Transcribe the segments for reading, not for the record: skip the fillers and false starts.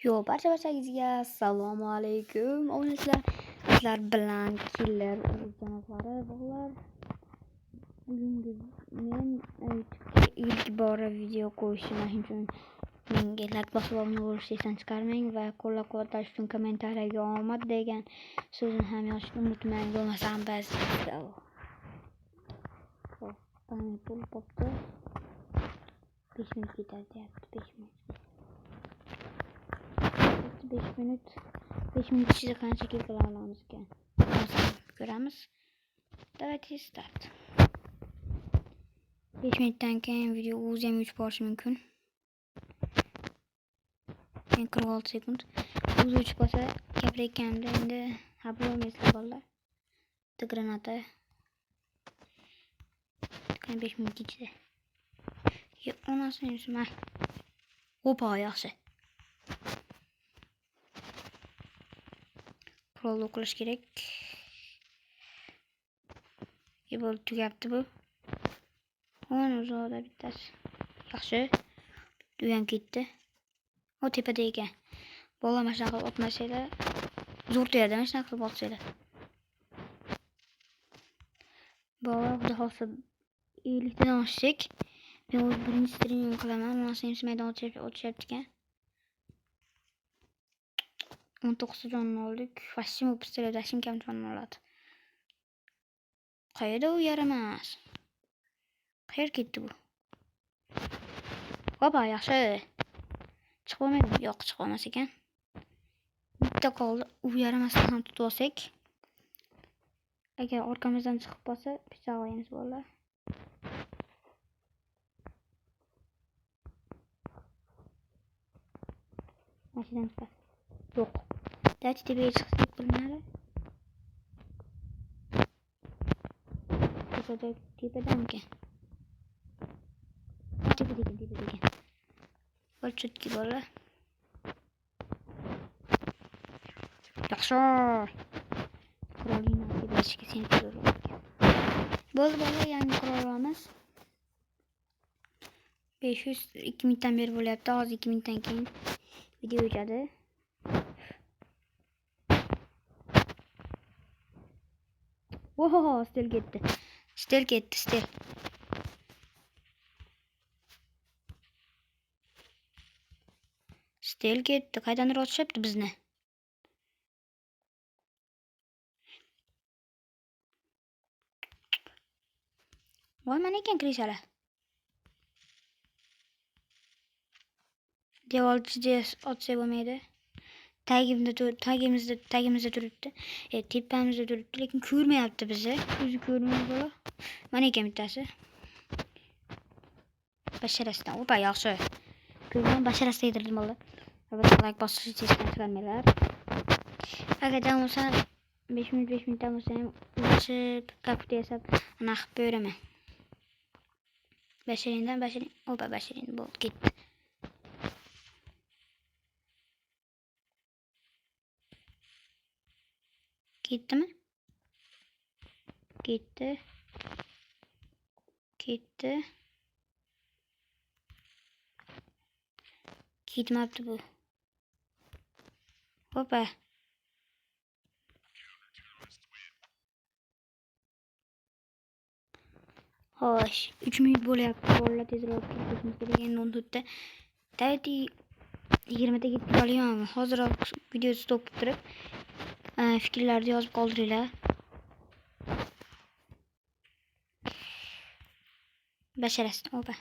Barchangizga assalomu alaykum. O'g'illar, sizlar bilan Killer janoblari bog'lar. Bugungi men YouTube'ga ilk bora video qo'yishim uchun menga like bosib bo'lish esdan chiqarmang va qo'llab-quvvatlash uchun kommentariyaga omad degan so'zni ham yozishni unutmang. Bo'lmasam biz pul popda 5 minut ketadi, 5 minut ichida qancha kelib olamiz ekan. Ko'ramiz. Давайте start. 5 minutdan keyin video o'zi ham o'chib qolishi mumkin. 46 sekund. O'zi o'chib qolsa gapirayotganda endi xabar olmaysizlar bolalar. Granata. 5 minut ichida. Onasini yusma. Opa, yaxshi. Qurol o'qish kerak. Bo'lib tugabdi bu. Ona uzoqda bittasi. Yaxshi. U ham ketdi. O tepada ekan. Bola mashina qilib otmasanglar zo'r tegadi, mashina qilib otsanglar. Bola xudo xohlasa 50 dan oshsak, men o'z birinchi streaming qilaman. Onasini maydon o'tishyapti ekan. 19 jonni oldik. Fashim pistolet dashim kam jonni oladi. Qayerda u yaramas? Qayer ketdi bu? Hopa, yaxshi. Chiqolmaydi. Yo'q, chiqolmas ekan. Bitta qoldi. U yaramasdan ham tutib olsak. Agar orqamizdan chiqib qolsa, pichoq olamiz bolalar. Mashinadan chiqadi. Yo'q. Dati tepaga chiqsak bo'lmaydi. Tepadanmi? Tepadan. Bir chutki bola. Yaxshi. Qurolini tepashga seni ko'raman. Bo'ldi bola, yangi qurol olamiz. 500 2 minutdan beri bo'lyapti. Hozir 2 minutdan keyin video o'chadi. Oho, stel ketdi. Stel ketdi. Qaydandir otishyapti bizni. Voy, mana ekan krishalar. Devorchiga otsa bo'lmaydi. Tagimizda turibdi. Tepamizda turibdi, lekin ko'rmayapti bizni. O'zi ko'rmaydi bola. Mana ekan bittasi. Basharasidan. Opa, yaxshi. Ko'rgan basharasiga yedirdim bola. Albatta like bosishni esdan chiqarmanglar. Agar dam olsa 5 minutdan bo'lsa ham o'chib kapita yasab ana qilib beraman. Basharin. Opa, basharin bo'ldi, ketdi. Ketdimi? Ketdi. Ketmabdi bu. Hopa. Xo'sh, 3 minut bo'lyapti. Bolalar tezroq ketishimiz kerak. Endi 14 da. Daydi 20 da ketib qolyapman. Hozirroq video stop qilib turib, fikrlarni yozib qoldiringlar. Basharasidan. Opa.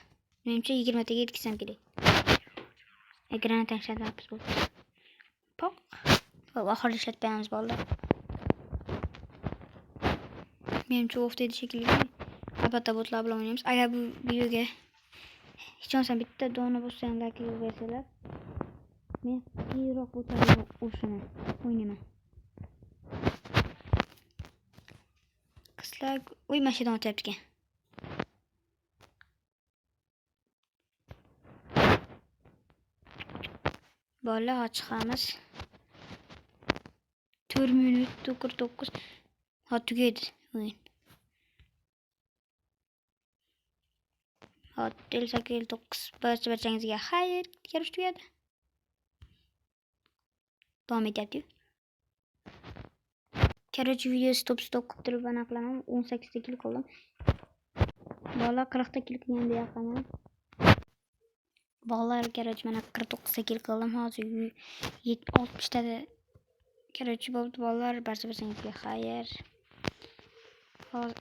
Menimcha 20 taga yetkazsam kerak. Granatani ishlatamiz bu. Poq. Oxirida ishlatmaymiz bolalar. Menimcha off dedi shekilli. Albatta botlar bilan o'ynaymiz. Agar bu videoga hech bo'lmasa bitta dona bo'lsa ham like bersalar, men tezroq botlarga o'ynaman. Qizlar, o'y mashinadan o'tyapti ekan. Bolalar chiqamiz. 4 minut 49. Ha, tugaydi o'yin. Hop, 58 barchangizga xayr, ko'rish tugadi. davom etyapti. Короче, video stop qilib turib ana qilaman. 18 ta kill qildim. Bolalar 40 ta kill qilganga yaqinman. Bolalar короче mana 49 ta kill qildim. Hozir 60 ta короче bo'ldi bolalar. Barcha-barchangizga xayr. Hozir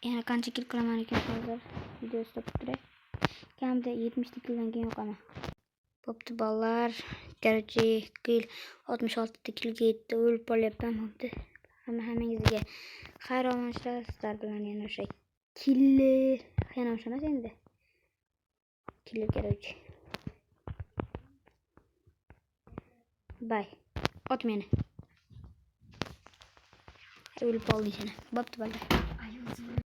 yana qancha kill qilaman ekan hozir video stop turay. Kamida 70 ta killdan keyin yo'qaman. Bo'pti bolalar. Короче kill 66 ta killga yetdi. O'lib qolyapman bo'pti. Hammangizga xayr olmashlar. Sizlar bilan yana o'sha killer yana o'shamas endi. Killer короче. Bye. Ot meni. O'lib qolding seni. Bo'pti bolalar.